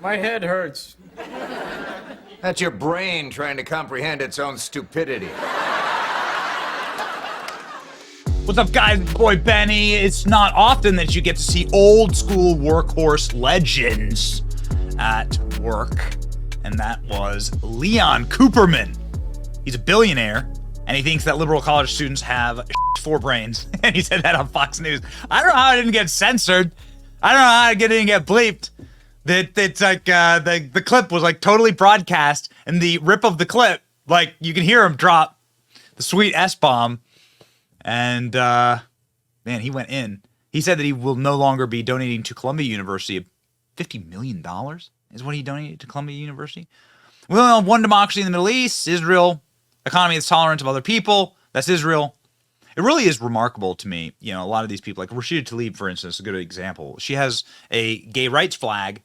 My head hurts. That's your brain trying to comprehend its own stupidity. What's up, guys? Boy Benny. It's not often that you get to see old school workhorse legends at work. And that was Leon Cooperman. He's a billionaire, and he thinks that liberal college students have four brains. And he said that on Fox News. I don't know how it didn't get censored. I don't know how it didn't get bleeped. It's like the clip was like totally broadcast, and the rip of the clip, like you can hear him drop the sweet S-bomb. And man, he went in. He said that he will no longer be donating to Columbia University. $50 million is what he donated to Columbia University. We only have one democracy in the Middle East, Israel. Economy that's tolerant of other people. That's Israel. It really is remarkable to me. You know, a lot of these people, like Rashida Tlaib, for instance, a good example. She has a gay rights flag,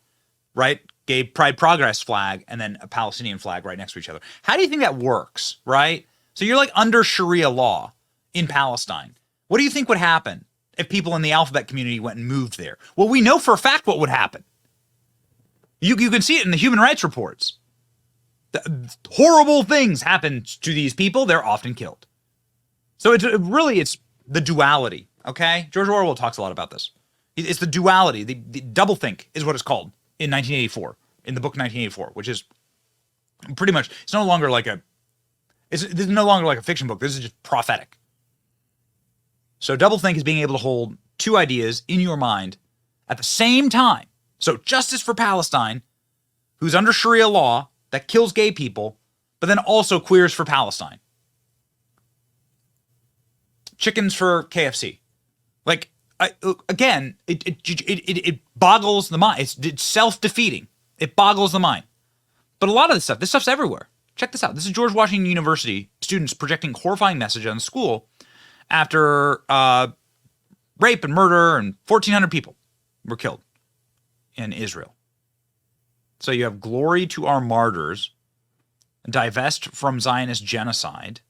right? Gay Pride Progress flag, and then a Palestinian flag right next to each other. How do you think that works, right? So you're like under Sharia law in Palestine. What do you think would happen if people in the alphabet community went and moved there? Well, we know for a fact what would happen. You can see it in the human rights reports. Horrible things happen to these people. They're often killed. So it's the duality, okay? George Orwell talks a lot about this. It's the duality. The doublethink is what it's called in 1984, in the book 1984, which is pretty much, it's no longer like a fiction book. This is just prophetic. So doublethink is being able to hold two ideas in your mind at the same time. So justice for Palestine, who's under Sharia law, that kills gay people, but then also queers for Palestine. Chickens for KFC. Like, it boggles the mind. It's self-defeating. It boggles the mind. But a lot of this stuff's everywhere. Check this out. This is George Washington University students projecting horrifying message on the school after rape and murder, and 1,400 people were killed in Israel. So you have glory to our martyrs, divest from Zionist genocide,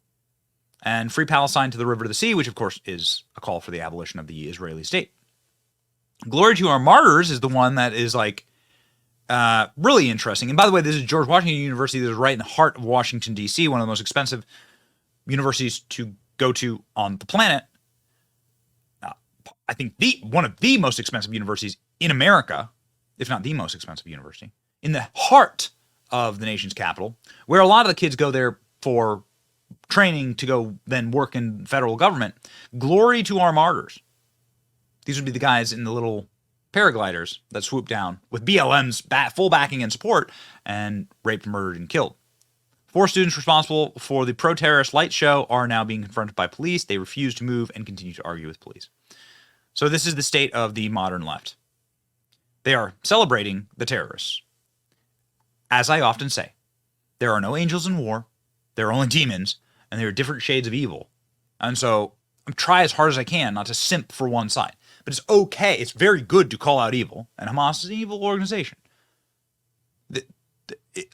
and free Palestine to the river to the sea, which of course is a call for the abolition of the Israeli state. Glory to our martyrs is the one that is like really interesting. And by the way, this is George Washington University. This is right in the heart of Washington, D.C., one of the most expensive universities to go to on the planet. I think one of the most expensive universities in America, if not the most expensive university, in the heart of the nation's capital, where a lot of the kids go there for training to go then work in federal government. Glory to our martyrs. These would be the guys in the little paragliders that swoop down with BLM's full backing and support and raped, murdered, and killed. 4 students responsible for the pro-terrorist light show are now being confronted by police. They refuse to move and continue to argue with police. So this is the state of the modern left. They are celebrating the terrorists. As I often say, there are no angels in war. There are only demons, and there are different shades of evil. And so I'm trying as hard as I can not to simp for one side. But it's okay. It's very good to call out evil, and Hamas is an evil organization.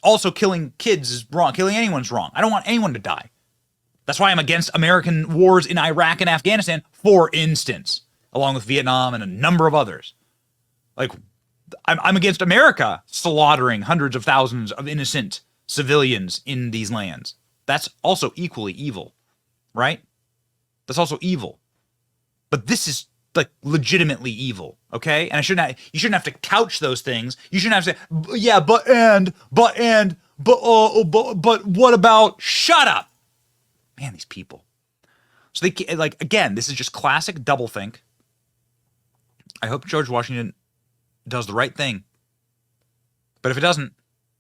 Also, killing kids is wrong. Killing anyone's wrong. I don't want anyone to die. That's why I'm against American wars in Iraq and Afghanistan, for instance, along with Vietnam and a number of others. Like, I'm against America slaughtering hundreds of thousands of innocent civilians in these lands. That's also equally evil, right? That's also evil. But this is like legitimately evil, okay? And you shouldn't have to couch those things. You shouldn't have to say, yeah, but what about, shut up. Man, these people. So they, like, again, this is just classic doublethink. I hope George Washington does the right thing. But if it doesn't,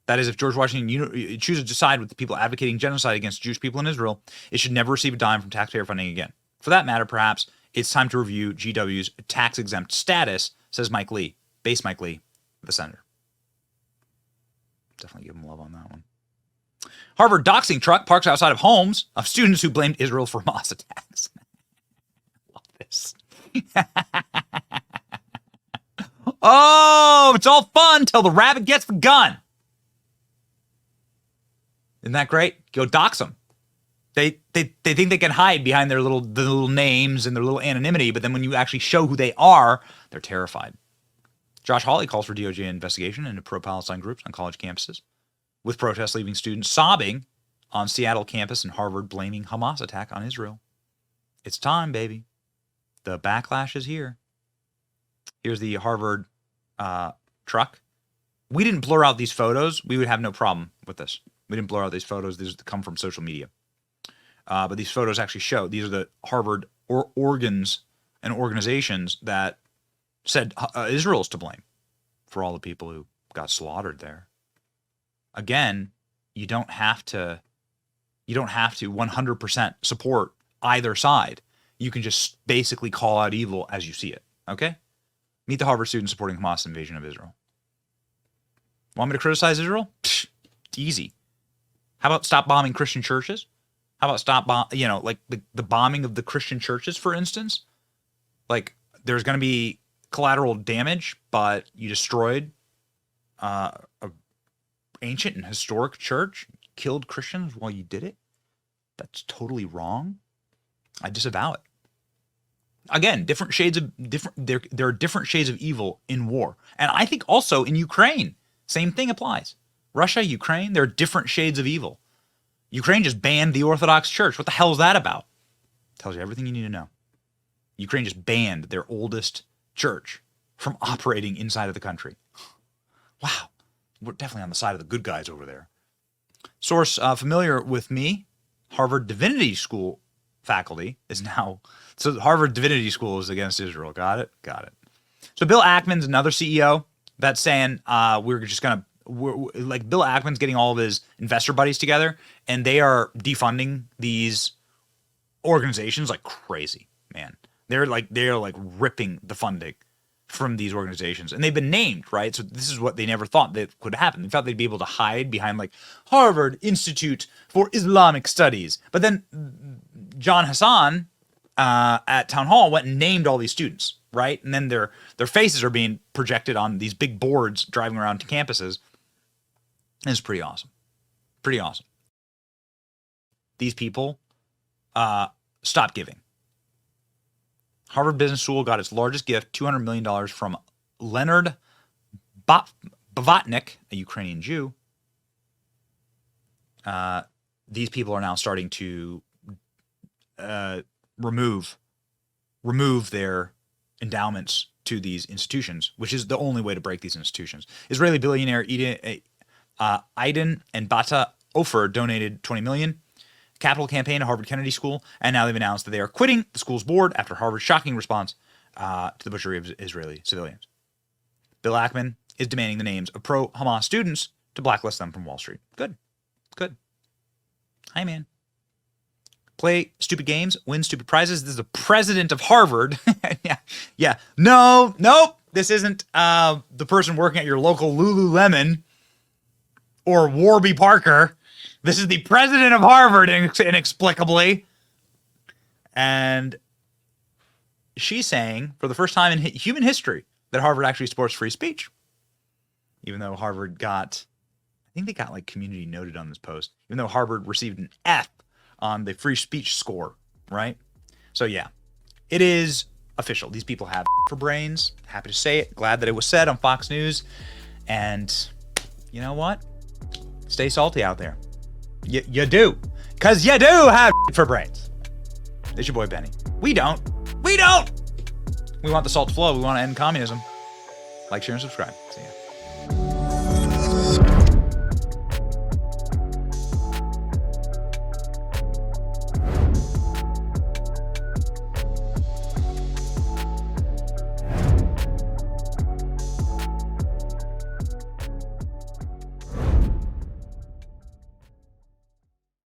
that is, if George Washington chooses to side with the people advocating genocide against Jewish people in Israel, it should never receive a dime from taxpayer funding again. For that matter, perhaps, it's time to review GW's tax-exempt status, says Mike Lee, base Mike Lee, the senator. Definitely give him love on that one. Harvard doxing truck parks outside of homes of students who blamed Israel for Hamas attacks. Love this. Oh, it's all fun till the rabbit gets the gun. Isn't that great? Go dox them. They think they can hide behind their little names and their little anonymity, but then when you actually show who they are, they're terrified. Josh Hawley calls for DOJ investigation into pro-Palestine groups on college campuses, with protests leaving students sobbing on Seattle campus and Harvard blaming Hamas attack on Israel. It's time, baby. The backlash is here. Here's the Harvard truck. We didn't blur out these photos. We would have no problem with this. We didn't blur out these photos. These come from social media. But these photos actually show these are the Harvard organs and organizations that said Israel's to blame for all the people who got slaughtered there. Again, you don't have to 100% support either side. You can just basically call out evil as you see it. Okay? Meet the Harvard student supporting Hamas invasion of Israel. Want me to criticize Israel? Psh, easy. How about stop bombing Christian churches? How about stop, like the bombing of the Christian churches, for instance? Like, there's going to be collateral damage, but you destroyed a ancient and historic church, killed Christians while you did it. That's totally wrong. I disavow it. Again, there are different shades of evil in war. And I think also in Ukraine, same thing applies. Russia, Ukraine, there are different shades of evil. Ukraine just banned the Orthodox Church. What the hell is that about? Tells you everything you need to know. Ukraine just banned their oldest church from operating inside of the country. Wow. We're definitely on the side of the good guys over there. Source familiar with me, Harvard Divinity School faculty is now... So Harvard Divinity School is against Israel. Got it? Got it. So Bill Ackman's another CEO that's saying we're like Bill Ackman's getting all of his investor buddies together, and they are defunding these organizations like crazy, man. They're like ripping the funding from these organizations, and they've been named, right? So this is what they never thought that could happen. They thought they'd be able to hide behind like Harvard Institute for Islamic Studies, but then John Hassan at Town Hall went and named all these students, right? And then their faces are being projected on these big boards driving around to campuses. And it's pretty awesome. Pretty awesome. These people stop giving. Harvard Business School got its largest gift, $200 million from Leonard Bavatnik, a Ukrainian Jew. These people are now starting to remove their endowments to these institutions, which is the only way to break these institutions. Israeli billionaire Aiden and Bata Ofer donated $20 million capital campaign to Harvard Kennedy School, and now they've announced that they are quitting the school's board after Harvard's shocking response to the butchery of Israeli civilians. Bill Ackman is demanding the names of pro-Hamas students to blacklist them from Wall Street. Good. Good. Hi, man. Play stupid games, win stupid prizes. This is the president of Harvard. Yeah. No, nope. This isn't the person working at your local Lululemon or Warby Parker. This is the president of Harvard, inexplicably. And she's saying, for the first time in human history, that Harvard actually supports free speech. Even though Harvard got, I think they got like community noted on this post. Even though Harvard received an F on the free speech score, right? So yeah, it is official. These people have for brains. Happy to say it. Glad that it was said on Fox News. And you know what? Stay salty out there. You do. Because you do have for brains. It's your boy Benny. We don't. We want the salt to flow. We want to end communism. Like, share, and subscribe. See ya.